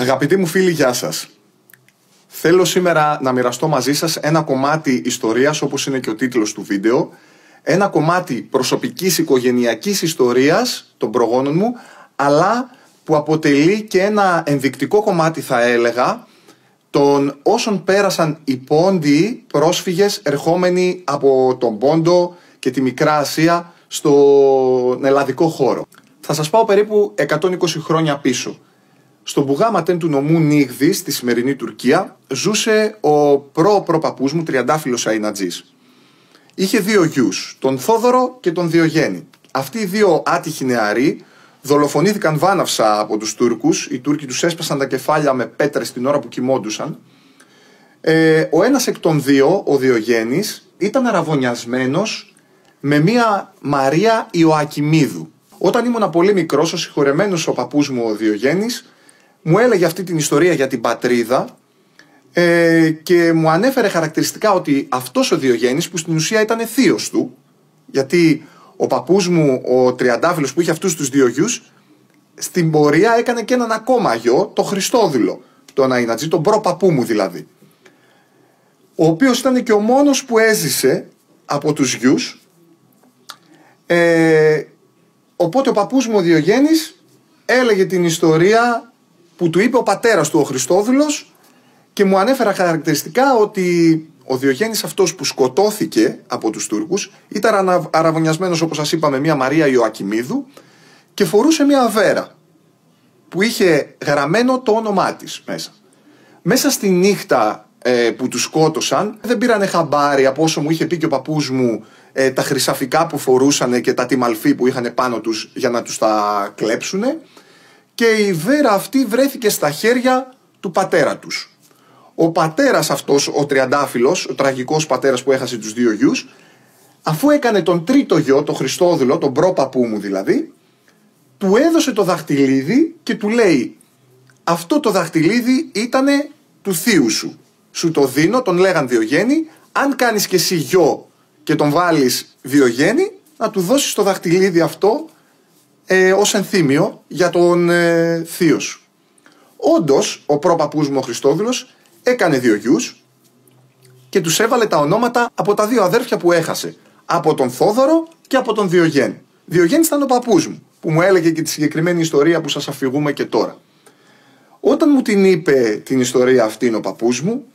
Αγαπητοί μου φίλοι, γεια σας. Θέλω σήμερα να μοιραστώ μαζί σας ένα κομμάτι ιστορίας, όπως είναι και ο τίτλος του βίντεο, ένα κομμάτι προσωπικής οικογενειακής ιστορίας των προγόνων μου, αλλά που αποτελεί και ένα ενδεικτικό κομμάτι, θα έλεγα, των όσων πέρασαν οι Πόντιοι πρόσφυγες ερχόμενοι από τον Πόντο και τη Μικρά Ασία στον ελλαδικό χώρο. Θα σας πάω περίπου 120 χρόνια πίσω. Στον Μπουγάματεν του νομού Νίγδη, στη σημερινή Τουρκία, ζούσε ο προ-προπαππούς μου, τριαντάφυλλος Αϊνατζής. Είχε δύο γιους, τον Θόδωρο και τον Διογέννη. Αυτοί οι δύο άτυχοι νεαροί δολοφονήθηκαν βάναυσα από τους Τούρκους. Οι Τούρκοι τους έσπασαν τα κεφάλια με πέτρες την ώρα που κοιμόντουσαν. Ο ένας εκ των δύο, ο Διογέννης, ήταν αραβωνιασμένος με μία Μαρία Ιωακιμίδου. Όταν ήμουν πολύ μικρός, ο συγχωρεμένος ο παππούς μου, ο Διογέννης, μου έλεγε αυτή την ιστορία για την πατρίδα και μου ανέφερε χαρακτηριστικά ότι αυτός ο Διογέννης, που στην ουσία ήταν θείος του, γιατί ο παππούς μου, ο τριαντάφυλλος που είχε αυτούς τους δύο γιους, στην πορεία έκανε και έναν ακόμα γιο, το Χριστόδουλο, τον Αϊνατζή, τον προπαππού μου δηλαδή, ο οποίος ήταν και ο μόνος που έζησε από τους γιους. Οπότε ο παππούς μου ο Διογέννης έλεγε την ιστορία που του είπε ο πατέρας του, ο Χριστόδουλος, και μου ανέφερα χαρακτηριστικά ότι ο Διογέννης αυτός που σκοτώθηκε από τους Τούρκους ήταν αραβωνιασμένος, όπως σας είπα, με μια Μαρία Ιωακιμίδου και φορούσε μια αβέρα που είχε γραμμένο το όνομά της μέσα. Μέσα στη νύχτα που τους σκότωσαν, δεν πήρανε χαμπάρι, από όσο μου είχε πει και ο παππούς μου, τα χρυσαφικά που φορούσαν και τα τιμαλφή που είχαν πάνω τους για να τους τα κλέψουνε, και η βέρα αυτή βρέθηκε στα χέρια του πατέρα τους. Ο πατέρας αυτός, ο τριαντάφυλλος, ο τραγικός πατέρας που έχασε τους δύο γιους, αφού έκανε τον τρίτο γιο, τον Χριστόδουλο, τον προπαππού μου δηλαδή, του έδωσε το δαχτυλίδι και του λέει: αυτό το δαχτυλίδι ήτανε του θείου σου. Σου το δίνω, τον λέγαν Διογέννη, αν κάνεις και εσύ γιο και τον βάλεις Διογέννη, να του δώσεις το δαχτυλίδι αυτό ως ενθύμιο για τον θείο σου. Όντως, ο προπαππούς μου ο Χριστόδουλος έκανε δύο γιους και τους έβαλε τα ονόματα από τα δύο αδέρφια που έχασε, από τον Θόδωρο και από τον Διογέννη. Διογέννης ήταν ο παππούς μου, που μου έλεγε και τη συγκεκριμένη ιστορία που σας αφηγούμε και τώρα. Όταν μου την είπε την ιστορία αυτήν ο παππούς μου,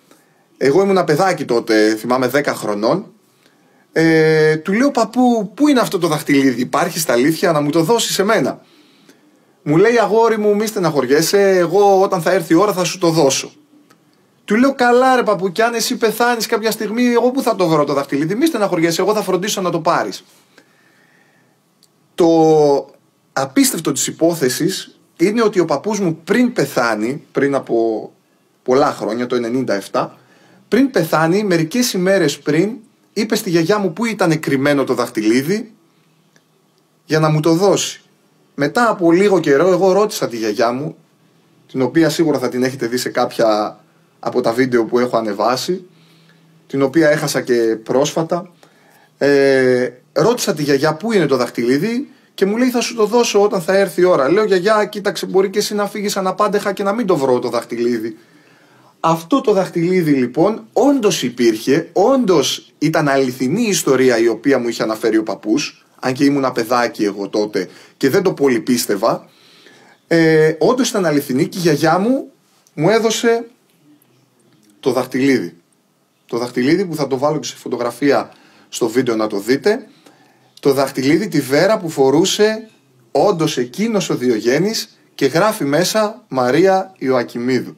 εγώ ήμουν παιδάκι τότε, θυμάμαι 10 χρονών, του λέω: παππού, πού είναι αυτό το δαχτυλίδι, υπάρχει στα αλήθεια, να μου το δώσεις εμένα? Μου λέει: αγόρι μου, μη στεναχωριέσαι, εγώ όταν θα έρθει η ώρα θα σου το δώσω. Του λέω: καλά ρε παππού, κι αν εσύ πεθάνεις κάποια στιγμή, εγώ που θα το βρω το δαχτυλίδι? Μη στεναχωριέσαι, εγώ θα φροντίσω να το πάρεις. Το απίστευτο της υπόθεσης είναι ότι ο παππούς μου πριν πεθάνει, πριν από πολλά χρόνια, το 97, πριν πεθάνει, μερικές ημέρες πριν, είπε στη γιαγιά μου που ήταν κρυμμένο το δαχτυλίδι για να μου το δώσει. Μετά από λίγο καιρό εγώ ρώτησα τη γιαγιά μου, την οποία σίγουρα θα την έχετε δει σε κάποια από τα βίντεο που έχω ανεβάσει, την οποία έχασα και πρόσφατα. Ρώτησα τη γιαγιά πού είναι το δαχτυλίδι και μου λέει: θα σου το δώσω όταν θα έρθει η ώρα. Λέω: γιαγιά, κοίταξε, μπορεί και εσύ να φύγεις αναπάντεχα και να μην το βρω το δαχτυλίδι. Αυτό το δαχτυλίδι λοιπόν όντως υπήρχε, όντως ήταν αληθινή ιστορία η οποία μου είχε αναφέρει ο παππούς, αν και ήμουν παιδάκι εγώ τότε και δεν το πολύ πίστευα. Όντως ήταν αληθινή και η γιαγιά μου έδωσε το δαχτυλίδι. Το δαχτυλίδι που θα το βάλω και σε φωτογραφία στο βίντεο να το δείτε. Το δαχτυλίδι, τη βέρα που φορούσε όντως εκείνος ο Διογέννης και γράφει μέσα Μαρία Ιωακιμίδου.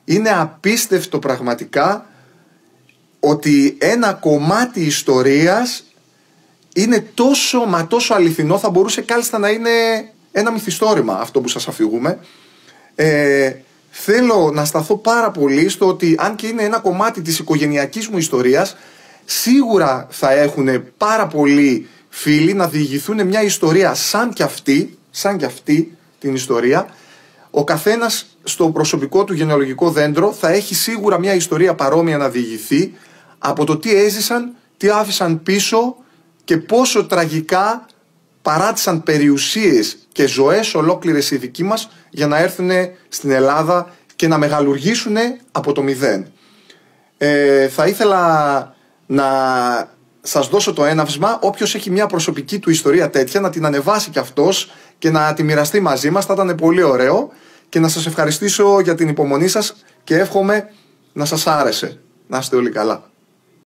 Είναι απίστευτο πραγματικά ότι ένα κομμάτι ιστορίας είναι τόσο μα τόσο αληθινό, θα μπορούσε κάλλιστα να είναι ένα μυθιστόρημα αυτό που σας αφηγούμε. Θέλω να σταθώ πάρα πολύ στο ότι αν και είναι ένα κομμάτι της οικογενειακής μου ιστορίας, σίγουρα θα έχουν πάρα πολλοί φίλοι να διηγηθούν μια ιστορία σαν κι αυτή την ιστορία. Ο καθένας στο προσωπικό του γενεαλογικό δέντρο θα έχει σίγουρα μια ιστορία παρόμοια να διηγηθεί από το τι έζησαν, τι άφησαν πίσω και πόσο τραγικά παράτησαν περιουσίες και ζωές ολόκληρες οι δικοί μας για να έρθουν στην Ελλάδα και να μεγαλουργήσουν από το μηδέν. Θα ήθελα να σας δώσω το έναυσμα, όποιος έχει μια προσωπική του ιστορία τέτοια να την ανεβάσει κι αυτός και να τη μοιραστεί μαζί μας, θα ήταν πολύ ωραίο, και να σας ευχαριστήσω για την υπομονή σας και εύχομαι να σας άρεσε. Να είστε όλοι καλά.